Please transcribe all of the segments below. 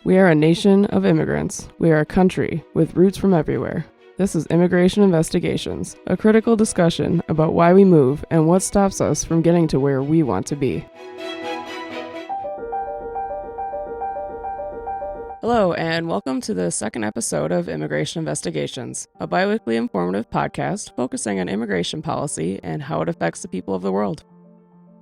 We are a nation of immigrants. We are a country with roots from everywhere. This is Immigration Investigations, a critical discussion about why we move and what stops us from getting to where we want to be. Hello, and welcome to the second episode of Immigration Investigations, a bi-weekly informative podcast focusing on immigration policy and how it affects the people of the world.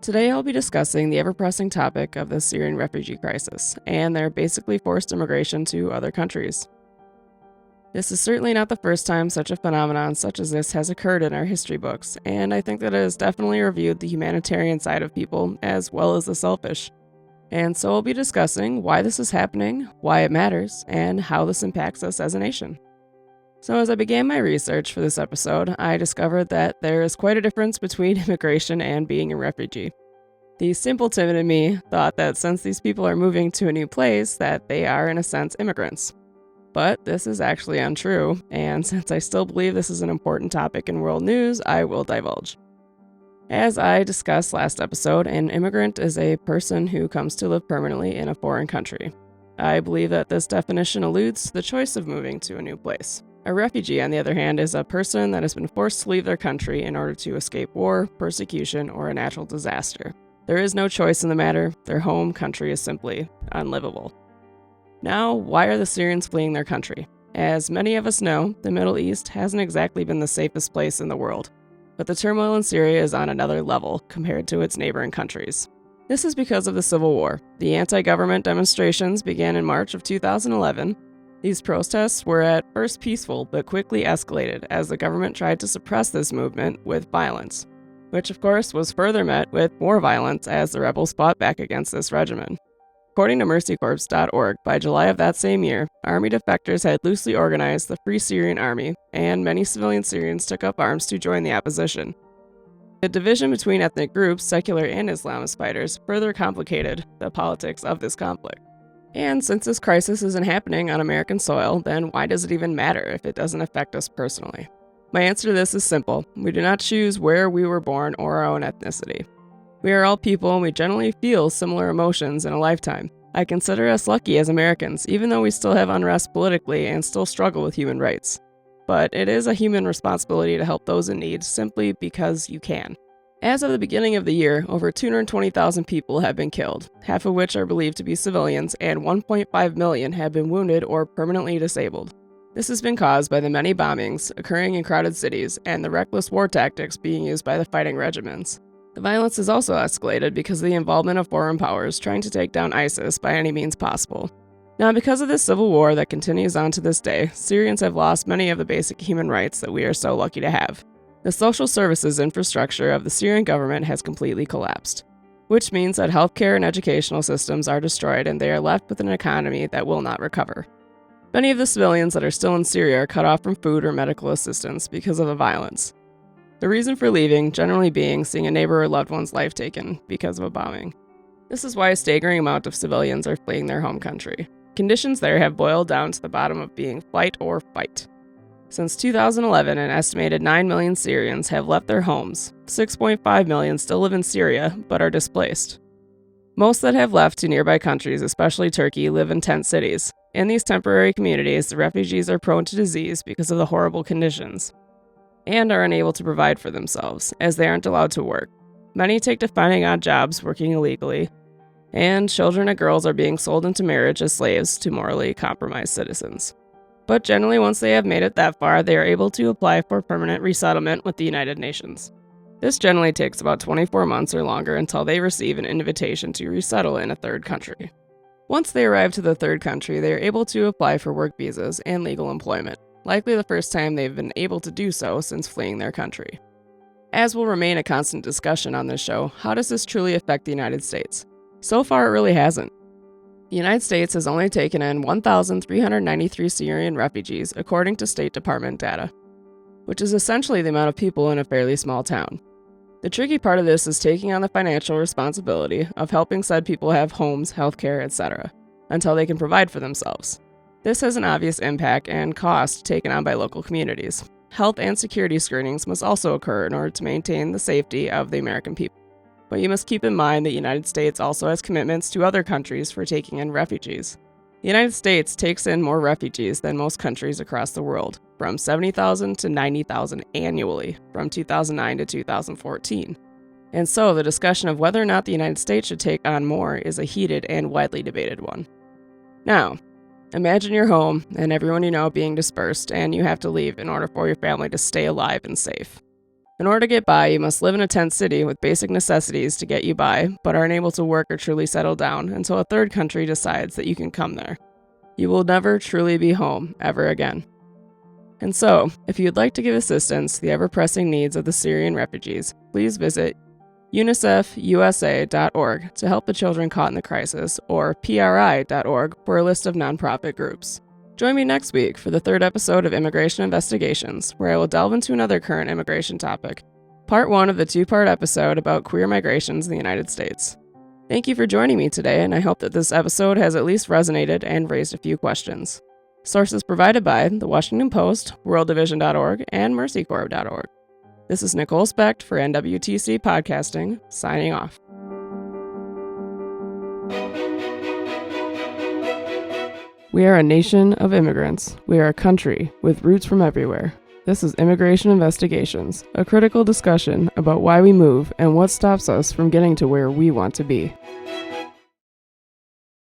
Today I'll be discussing the ever-pressing topic of the Syrian refugee crisis and their basically forced immigration to other countries. This is certainly not the first time such a phenomenon such as this has occurred in our history books, and I think that it has definitely reviewed the humanitarian side of people as well as the selfish. And so I'll be discussing why this is happening, why it matters, and how this impacts us as a nation. So as I began my research for this episode, I discovered that there is quite a difference between immigration and being a refugee. The simpleton in me thought that since these people are moving to a new place, that they are in a sense immigrants. But this is actually untrue, and since I still believe this is an important topic in world news, I will divulge. As I discussed last episode, an immigrant is a person who comes to live permanently in a foreign country. I believe that this definition alludes to the choice of moving to a new place. A refugee, on the other hand, is a person that has been forced to leave their country in order to escape war, persecution, or a natural disaster. There is no choice in the matter. Their home country is simply unlivable. Now, why are the Syrians fleeing their country? As many of us know, the Middle East hasn't exactly been the safest place in the world, but the turmoil in Syria is on another level compared to its neighboring countries. This is because of the civil war. The anti-government demonstrations began in March of 2011. These protests were at first peaceful, but quickly escalated as the government tried to suppress this movement with violence, which of course was further met with more violence as the rebels fought back against this regimen. According to MercyCorps.org, by July of that same year, army defectors had loosely organized the Free Syrian Army, and many civilian Syrians took up arms to join the opposition. The division between ethnic groups, secular and Islamist fighters, further complicated the politics of this conflict. And since this crisis isn't happening on American soil, then why does it even matter if it doesn't affect us personally? My answer to this is simple. We do not choose where we were born or our own ethnicity. We are all people and we generally feel similar emotions in a lifetime. I consider us lucky as Americans, even though we still have unrest politically and still struggle with human rights. But it is a human responsibility to help those in need simply because you can. As of the beginning of the year, over 220,000 people have been killed, half of which are believed to be civilians, and 1.5 million have been wounded or permanently disabled. This has been caused by the many bombings occurring in crowded cities and the reckless war tactics being used by the fighting regiments. The violence has also escalated because of the involvement of foreign powers trying to take down ISIS by any means possible. Now, because of this civil war that continues on to this day, Syrians have lost many of the basic human rights that we are so lucky to have. The social services infrastructure of the Syrian government has completely collapsed, which means that healthcare and educational systems are destroyed and they are left with an economy that will not recover. Many of the civilians that are still in Syria are cut off from food or medical assistance because of the violence. The reason for leaving generally being seeing a neighbor or loved one's life taken because of a bombing. This is why a staggering amount of civilians are fleeing their home country. Conditions there have boiled down to the bottom of being flight or fight. Since 2011, an estimated 9 million Syrians have left their homes. 6.5 million still live in Syria, but are displaced. Most that have left to nearby countries, especially Turkey, live in tent cities. In these temporary communities, the refugees are prone to disease because of the horrible conditions, and are unable to provide for themselves, as they aren't allowed to work. Many take to finding odd jobs working illegally, and children and girls are being sold into marriage as slaves to morally compromised citizens. But generally, once they have made it that far, they are able to apply for permanent resettlement with the United Nations. This generally takes about 24 months or longer until they receive an invitation to resettle in a third country. Once they arrive to the third country, they are able to apply for work visas and legal employment, likely the first time they've been able to do so since fleeing their country. As will remain a constant discussion on this show, how does this truly affect the United States? So far, it really hasn't. The United States has only taken in 1,393 Syrian refugees, according to State Department data, which is essentially the amount of people in a fairly small town. The tricky part of this is taking on the financial responsibility of helping said people have homes, healthcare, etc., until they can provide for themselves. This has an obvious impact and cost taken on by local communities. Health and security screenings must also occur in order to maintain the safety of the American people. But you must keep in mind that the United States also has commitments to other countries for taking in refugees. The United States takes in more refugees than most countries across the world, from 70,000 to 90,000 annually from 2009 to 2014. And so the discussion of whether or not the United States should take on more is a heated and widely debated one. Now, imagine your home and everyone you know being dispersed, and you have to leave in order for your family to stay alive and safe. In order to get by, you must live in a tent city with basic necessities to get you by, but are unable to work or truly settle down until a third country decides that you can come there. You will never truly be home ever again. And so, if you'd like to give assistance to the ever-pressing needs of the Syrian refugees, please visit UNICEFUSA.org to help the children caught in the crisis, or PRI.org for a list of nonprofit groups. Join me next week for the third episode of Immigration Investigations, where I will delve into another current immigration topic, part 1 of the 2-part episode about queer migrations in the United States. Thank you for joining me today, and I hope that this episode has at least resonated and raised a few questions. Sources provided by The Washington Post, WorldDivision.org, and MercyCorps.org. This is Nicole Specht for NWTC Podcasting, signing off. We are a nation of immigrants. We are a country with roots from everywhere. This is Immigration Investigations, a critical discussion about why we move and what stops us from getting to where we want to be.